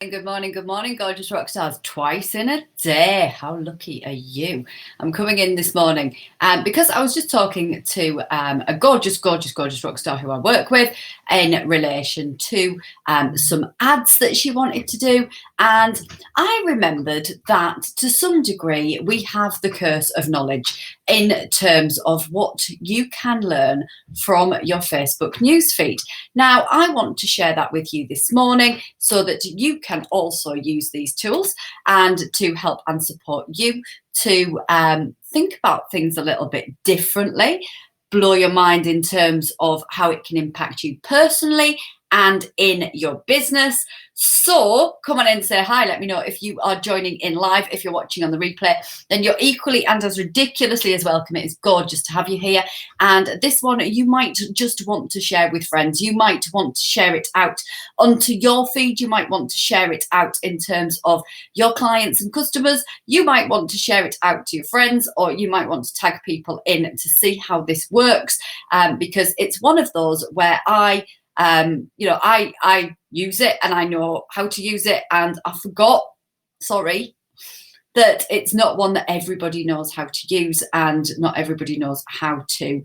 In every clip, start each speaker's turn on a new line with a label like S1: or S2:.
S1: Good morning, gorgeous Rockstars. Twice in a day. How lucky are you? I'm coming in this morning because I was just talking to a gorgeous Rockstar who I work with in relation to some ads that she wanted to do. And I remembered that to some degree we have the curse of knowledge in terms of what you can learn from your Facebook newsfeed. Now, I want to share that with you this morning so that you can also use these tools and to help and support you to think about things a little bit differently, blow your mind in terms of how it can impact you personally and in your business. So come on in and say hi. Let me know if you are joining in live. If you're watching on the replay, then you're equally and as ridiculously as welcome. It is gorgeous to have you here. And this one you might just want to share with friends. You might want to share it out onto your feed. You might want to share it out in terms of your clients and customers. You might want to share it out to your friends, or you might want to tag people in to see how this works, because it's one of those where I use it and I know how to use it, and I forgot, that it's not one that everybody knows how to use, and not everybody knows how to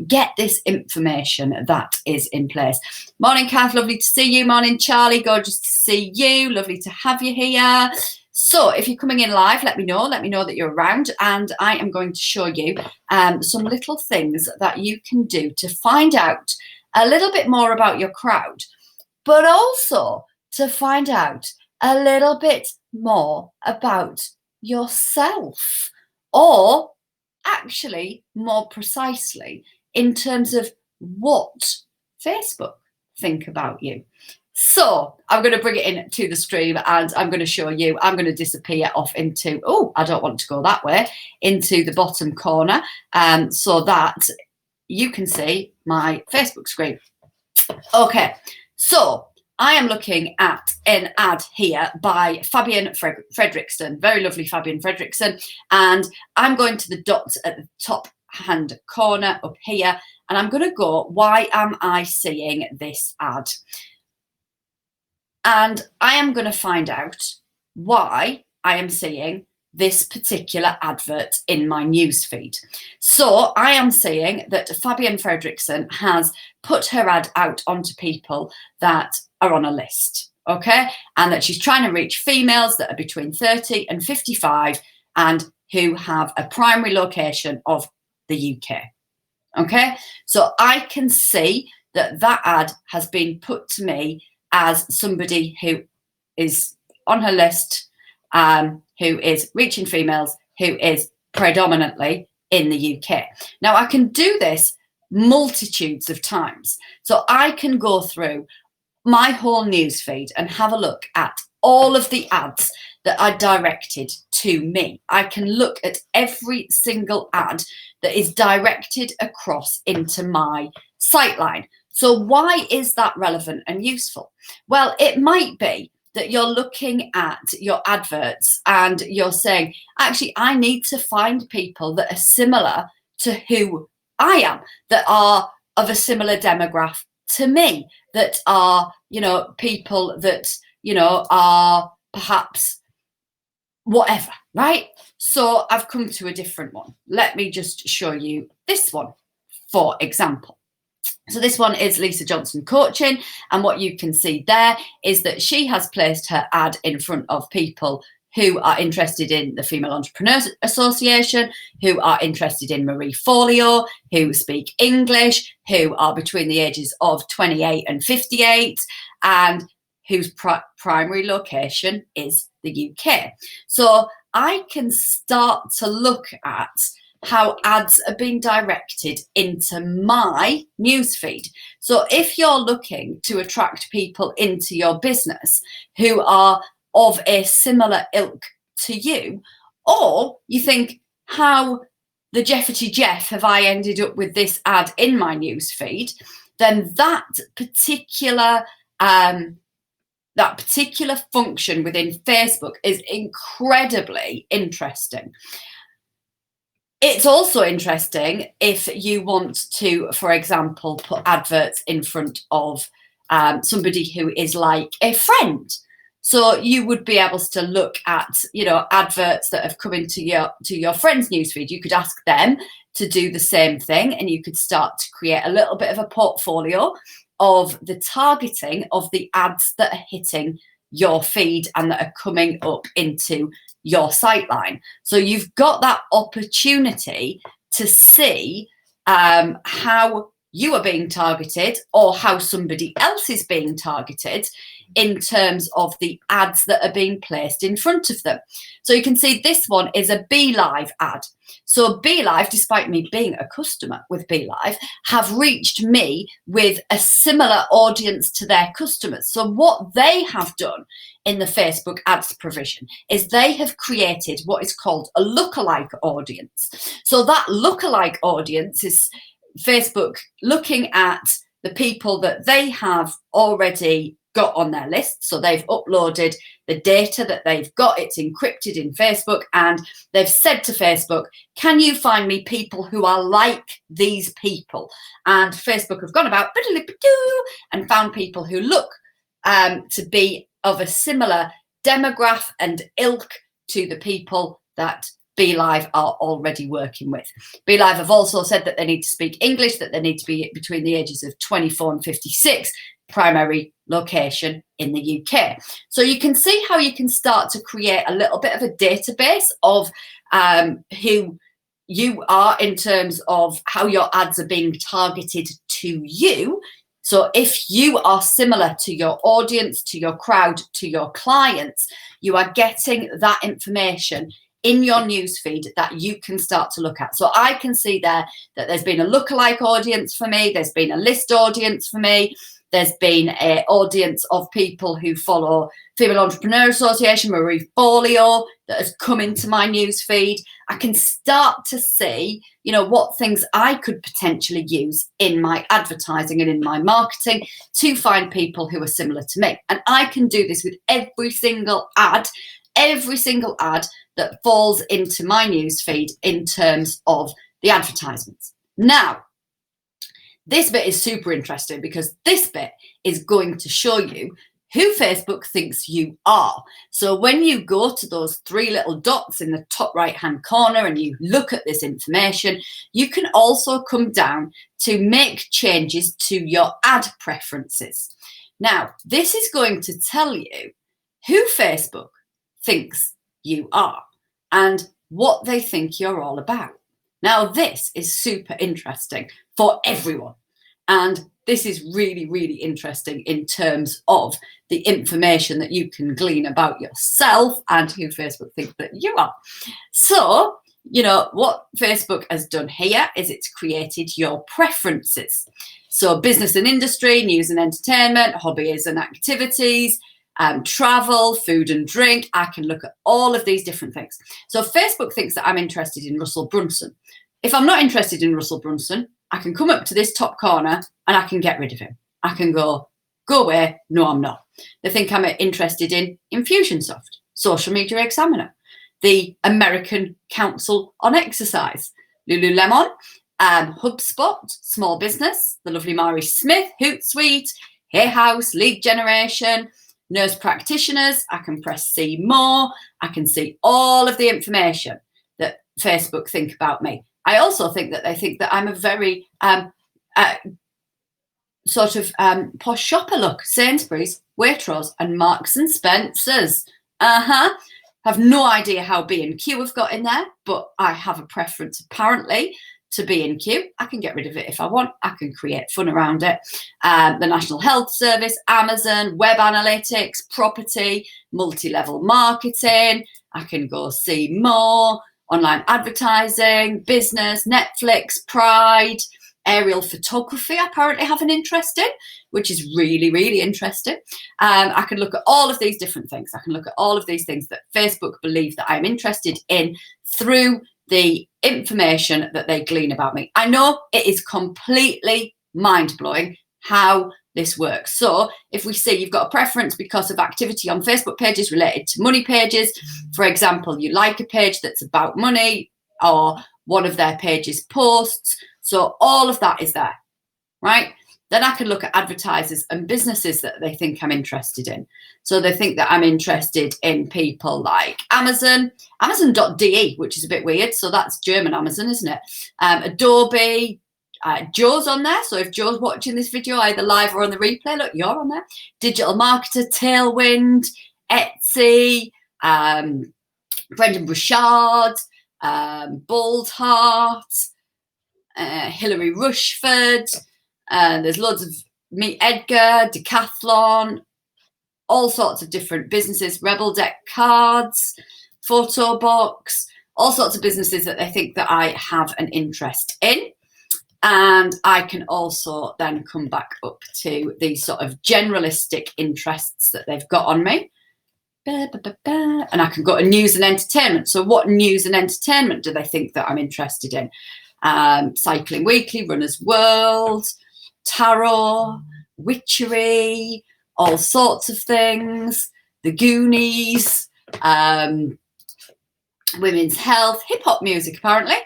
S1: get this information that is in place. Morning, Kath, lovely to see you. Morning, Charlie, gorgeous to see you. Lovely to have you here. So if you're coming in live, let me know that you're around, and I am going to show you some little things that you can do to find out a little bit more about your crowd, but also to find out a little bit more about yourself, or actually more precisely in terms of what Facebook think about you. So I'm going to bring it into the stream and I'm going to show you. I'm going to disappear off into, I don't want to go that way, into the bottom corner, so that you can see my Facebook screen. Okay, so I am looking at an ad here by Fabian Fredrickson, very lovely Fabian Fredrickson, and I'm going to the dot at the top hand corner up here, and I'm going to go, why am I seeing this ad? And I am going to find out why I am seeing this particular advert in my newsfeed. So I am seeing that Fabian Fredrickson has put her ad out onto people that are on a list, okay? And that she's trying to reach females that are between 30 and 55 and who have a primary location of the UK, okay? So I can see that that ad has been put to me as somebody who is on her list, who is reaching females, who is predominantly in the UK. Now, I can do this multitudes of times. So I can go through my whole newsfeed and have a look at all of the ads that are directed to me. I can look at every single ad that is directed across into my sightline. So why is that relevant and useful? Well, it might be that you're looking at your adverts and you're saying, actually, I need to find people that are similar to who I am, that are of a similar demographic to me, that are, people that, are perhaps whatever, right? So I've come to a different one. Let me just show you this one, for example. So this one is Lisa Johnson Coaching, and what you can see there is that she has placed her ad in front of people who are interested in the Female Entrepreneurs Association, who are interested in Marie Folio, who speak English, who are between the ages of 28 and 58, and whose primary location is the UK. So I can start to look at how ads are being directed into my newsfeed. So if you're looking to attract people into your business who are of a similar ilk to you, or you think, how the Jefferty Jeff have I ended up with this ad in my newsfeed, then that particular function within Facebook is incredibly interesting. It's also interesting if you want to, for example, put adverts in front of somebody who is like a friend. So you would be able to look at, adverts that have come into your friends' newsfeed. You could ask them to do the same thing, and you could start to create a little bit of a portfolio of the targeting of the ads that are hitting your feed and that are coming up into your sightline. So you've got that opportunity to see how you are being targeted or how somebody else is being targeted in terms of the ads that are being placed in front of them. So you can see this one is a BeLive ad. So BeLive, despite me being a customer with BeLive, have reached me with a similar audience to their customers. So what they have done in the Facebook ads provision is they have created what is called a lookalike audience. So that lookalike audience is Facebook looking at the people that they have already got on their list. So they've uploaded the data that they've got, it's encrypted in Facebook, and they've said to Facebook, can you find me people who are like these people? And Facebook have gone about and found people who look to be of a similar demographic and ilk to the people that BeLive are already working with. BeLive have also said that they need to speak English, that they need to be between the ages of 24 and 56, primary location in the UK. So you can see how you can start to create a little bit of a database of who you are in terms of how your ads are being targeted to you. So if you are similar to your audience, to your crowd, to your clients, you are getting that information in your newsfeed that you can start to look at. So I can see there that there's been a lookalike audience for me, there's been a list audience for me, there's been an audience of people who follow Female Entrepreneur Association, Marie Folio, that has come into my newsfeed. I can start to see, what things I could potentially use in my advertising and in my marketing to find people who are similar to me. And I can do this with every single ad that falls into my newsfeed in terms of the advertisements. Now, this bit is super interesting because this bit is going to show you who Facebook thinks you are. So when you go to those three little dots in the top right-hand corner and you look at this information, you can also come down to make changes to your ad preferences. Now, this is going to tell you who Facebook thinks you are and what they think you're all about. Now, this is super interesting for everyone. And this is really, really interesting in terms of the information that you can glean about yourself and who Facebook thinks that you are. So, what Facebook has done here is it's created your preferences. So business and industry, news and entertainment, hobbies and activities, travel, food and drink. I can look at all of these different things. So Facebook thinks that I'm interested in Russell Brunson. If I'm not interested in Russell Brunson, I can come up to this top corner and I can get rid of him. I can go away. No, I'm not. They think I'm interested in Infusionsoft, Social Media Examiner, the American Council on Exercise, Lululemon, HubSpot, Small Business, the lovely Mari Smith, Hootsuite, Hay House, Lead Generation, Nurse Practitioners. I can press see more. I can see all of the information that Facebook think about me. I also think that they think that I'm a very posh shopper. Look, Sainsbury's, Waitrose and Marks and Spencer's. Have no idea how B&Q have got in there, but I have a preference apparently to B&Q. I can get rid of it if I want. I can create fun around it. The National Health Service, Amazon, Web Analytics, Property, Multi-Level Marketing. I can go see more. Online advertising, business, Netflix, Pride, aerial photography, I apparently have an interest in, which is really, really interesting. I can look at all of these different things. I can look at all of these things that Facebook believe that I'm interested in through the information that they glean about me. I know it is completely mind-blowing how this works. So if we see you've got a preference because of activity on Facebook pages related to money pages, for example, you like a page that's about money or one of their pages posts. So all of that is there, right? then I can look at advertisers and businesses that they think I'm interested in. So they think that I'm interested in people like Amazon, Amazon.de, which is a bit weird. So that's German Amazon, isn't it? Adobe, Joe's on there. So if Joe's watching this video, either live or on the replay, look, you're on there. Digital Marketer, Tailwind, Etsy, Brendan Burchard, Bald Heart, Hilary Rushford. There's loads of Meet Edgar, Decathlon, all sorts of different businesses, Rebel Deck Cards, Photo Box, all sorts of businesses that they think that I have an interest in. And I can also then come back up to these sort of generalistic interests that they've got on me. And I can go to news and entertainment. So what news and entertainment do they think that I'm interested in? Cycling Weekly, Runner's World, tarot, witchery, all sorts of things, the Goonies, women's health, hip hop music apparently,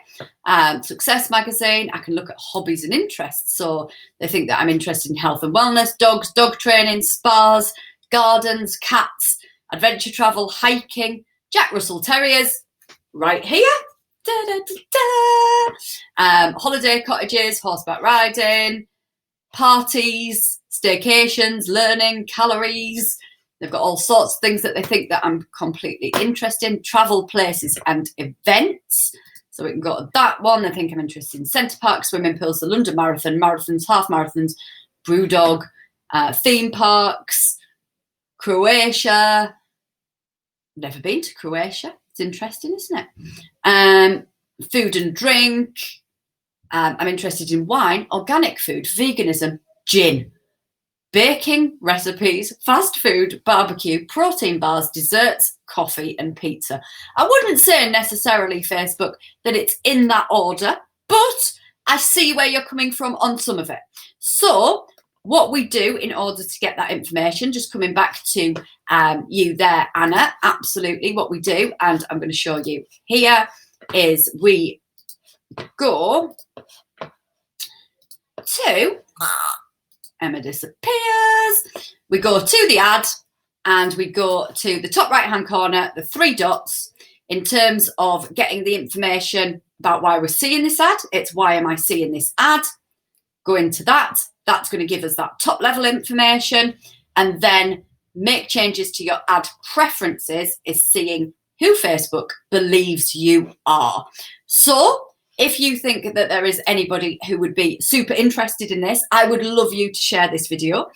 S1: Success Magazine. I can look at hobbies and interests. So they think that I'm interested in health and wellness, dogs, dog training, spas, gardens, cats, adventure travel, hiking, Jack Russell Terriers, right here. Da, da, da, da. Holiday cottages, horseback riding, parties, staycations, learning, calories. They've got all sorts of things that they think that I'm completely interested in. Travel, places and events. So we can go to that one. I think I'm interested in Centre Park, swimming pools, the London Marathon, marathons, half marathons, Brewdog, theme parks, Croatia. Never been to Croatia. It's interesting, isn't it? Food and drink. I'm interested in wine, organic food, veganism, gin, baking, recipes, fast food, barbecue, protein bars, desserts, coffee and pizza. I wouldn't say necessarily, Facebook, that it's in that order, but I see where you're coming from on some of it. So what we do in order to get that information, just coming back to you there, Anna, absolutely what we do, and I'm going to show you here, is we go to Emma disappears. We go to the ad and we go to the top right hand corner, the three dots, in terms of getting the information about why we're seeing this ad. It's why am I seeing this ad? Go into that. That's going to give us that top level information, and then make changes to your ad preferences is seeing who Facebook believes you are. So if you think that there is anybody who would be super interested in this, I would love you to share this video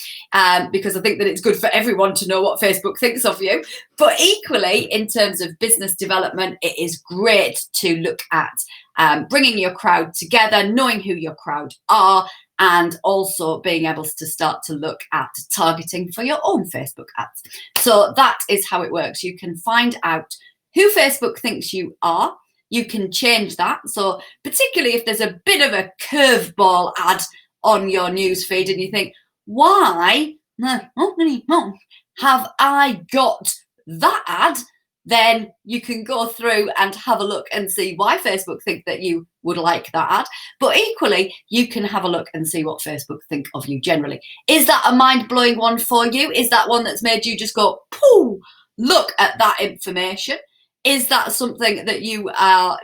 S1: because I think that it's good for everyone to know what Facebook thinks of you. But equally, in terms of business development, it is great to look at bringing your crowd together, knowing who your crowd are, and also being able to start to look at targeting for your own Facebook ads. So that is how it works. You can find out who Facebook thinks you are. You can change that. So particularly if there's a bit of a curveball ad on your newsfeed and you think, why have I got that ad? Then you can go through and have a look and see why Facebook think that you would like that ad. But equally, you can have a look and see what Facebook think of you generally. Is that a mind-blowing one for you? Is that one that's made you just go, pooh, look at that information? Is that something that you are,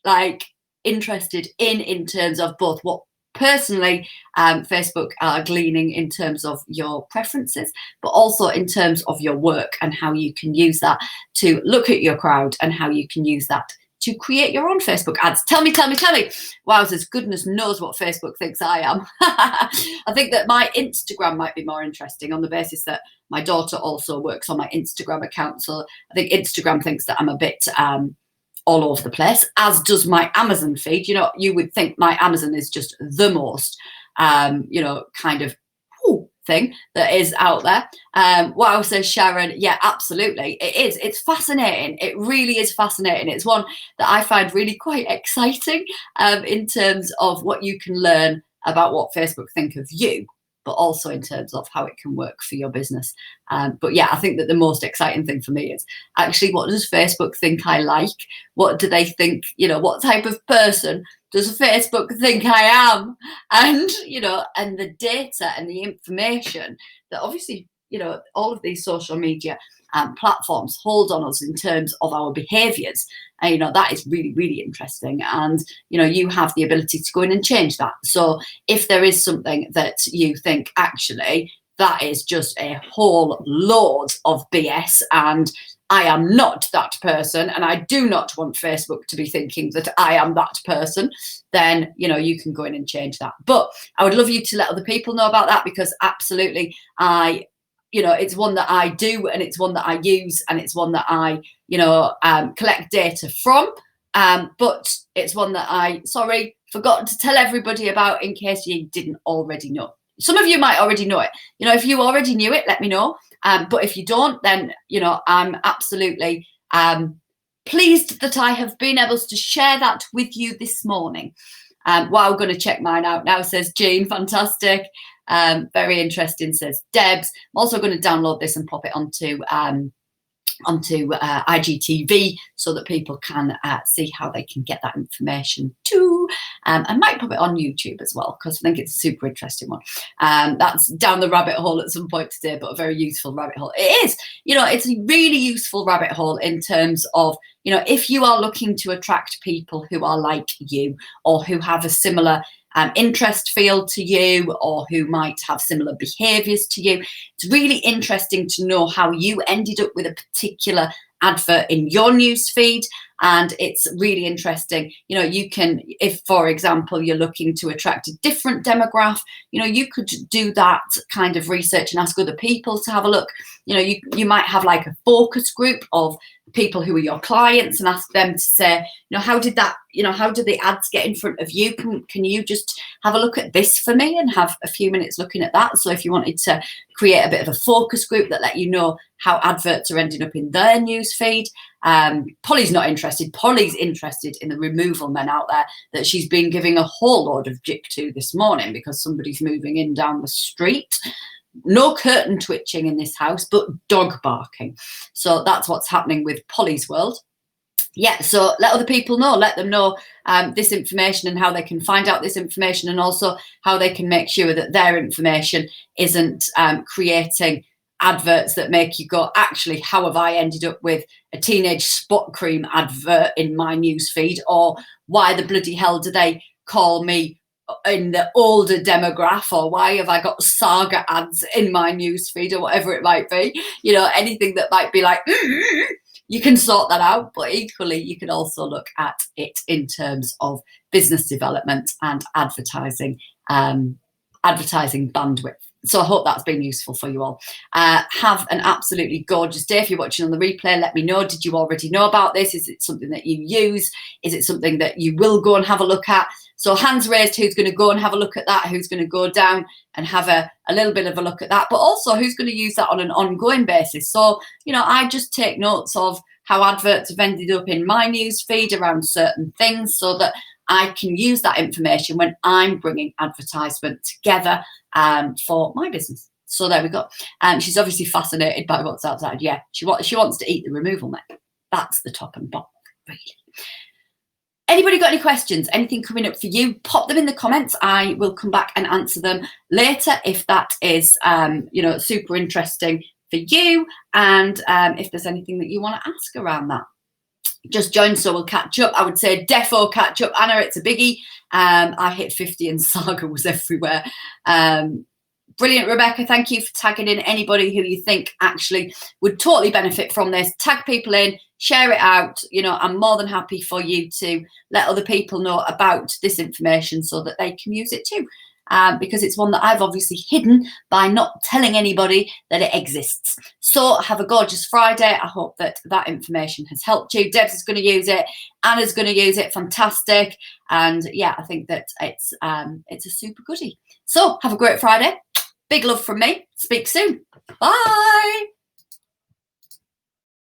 S1: like interested in terms of both what personally Facebook are gleaning in terms of your preferences, but also in terms of your work and how you can use that to look at your crowd and how you can use that to create your own Facebook ads. Tell me. Wowzers, goodness knows what Facebook thinks I am. I think that my Instagram might be more interesting on the basis that my daughter also works on my Instagram account. So I think Instagram thinks that I'm a bit all over the place, as does my Amazon feed. You would think my Amazon is just the most, kind of thing that is out there. Wow, says Sharon. Yeah, absolutely. It is. It's fascinating. It really is fascinating. It's one that I find really quite exciting in terms of what you can learn about what Facebook think of you. but also in terms of how it can work for your business. But yeah, I think that the most exciting thing for me is actually, what does Facebook think I like? What do they think, what type of person does Facebook think I am? And, and the data and the information that obviously, all of these social media platforms hold on us in terms of our behaviors. And, that is really, really interesting. And, you have the ability to go in and change that. So if there is something that you think, actually, that is just a whole load of BS and I am not that person, and I do not want Facebook to be thinking that I am that person, then, you can go in and change that. But I would love you to let other people know about that, because absolutely, it's one that I do, and it's one that I use, and it's one that I, collect data from. But it's one that I, forgot to tell everybody about, in case you didn't already know. Some of you might already know it. If you already knew it, let me know. But if you don't, then, I'm absolutely pleased that I have been able to share that with you this morning. Wow, I'm going to check mine out now, says Jean. Fantastic. Very interesting, says Debs. I'm also going to download this and pop it onto IGTV so that people can see how they can get that information too. I might put it on YouTube as well, because I think it's a super interesting one. That's down the rabbit hole at some point today, but a very useful rabbit hole. It is, it's a really useful rabbit hole in terms of, if you are looking to attract people who are like you, or who have a similar interest field to you, or who might have similar behaviors to you. It's really interesting to know how you ended up with a particular advert in your newsfeed. And it's really interesting, you can, if for example you're looking to attract a different demographic, you could do that kind of research and ask other people to have a look. You might have like a focus group of people who are your clients and ask them to say, how did the ads get in front of you? Can you just have a look at this for me, and have a few minutes looking at that? So if you wanted to create a bit of a focus group that let you know how adverts are ending up in their newsfeed. Polly's not interested. Polly's interested in the removal men out there that she's been giving a whole load of jip to this morning, because somebody's moving in down the street. No curtain twitching in this house, but dog barking. So that's what's happening with Polly's world. Yeah, so let other people know. Let them know this information and how they can find out this information, and also how they can make sure that their information isn't creating adverts that make you go, actually, how have I ended up with a teenage spot cream advert in my newsfeed? Or why the bloody hell do they call me in the older demographic? Or why have I got Saga ads in my newsfeed, or whatever it might be? Anything that might be like, you can sort that out. But equally, you can also look at it in terms of business development and advertising bandwidth. So I hope that's been useful for you all. Have an absolutely gorgeous day. If you're watching on the replay, let me know. Did you already know about this? Is it something that you use? Is it something that you will go and have a look at? So hands raised, who's going to go and have a look at that? Who's going to go down and have a little bit of a look at that? But also, who's going to use that on an ongoing basis? So, I just take notes of how adverts have ended up in my news feed around certain things, so that I can use that information when I'm bringing advertisement together for my business. So there we go. She's obviously fascinated by what's outside. Yeah, she wants to eat the removal net. That's the top and bottom, really. Anybody got any questions? Anything coming up for you? Pop them in the comments. I will come back and answer them later if that is, super interesting for you. And if there's anything that you want to ask around that. Just join, so we'll catch up. I would say defo catch up. Anna, it's a biggie. I hit 50 and Saga was everywhere. Brilliant, Rebecca. Thank you for tagging in anybody who you think actually would totally benefit from this. Tag people in, share it out. I'm more than happy for you to let other people know about this information so that they can use it too. Because it's one that I've obviously hidden by not telling anybody that it exists. So have a gorgeous Friday. I hope that information has helped you. Debs is going to use it. Anna's going to use it. Fantastic. And yeah, I think that it's a super goodie. So have a great Friday. Big love from me. Speak soon. Bye.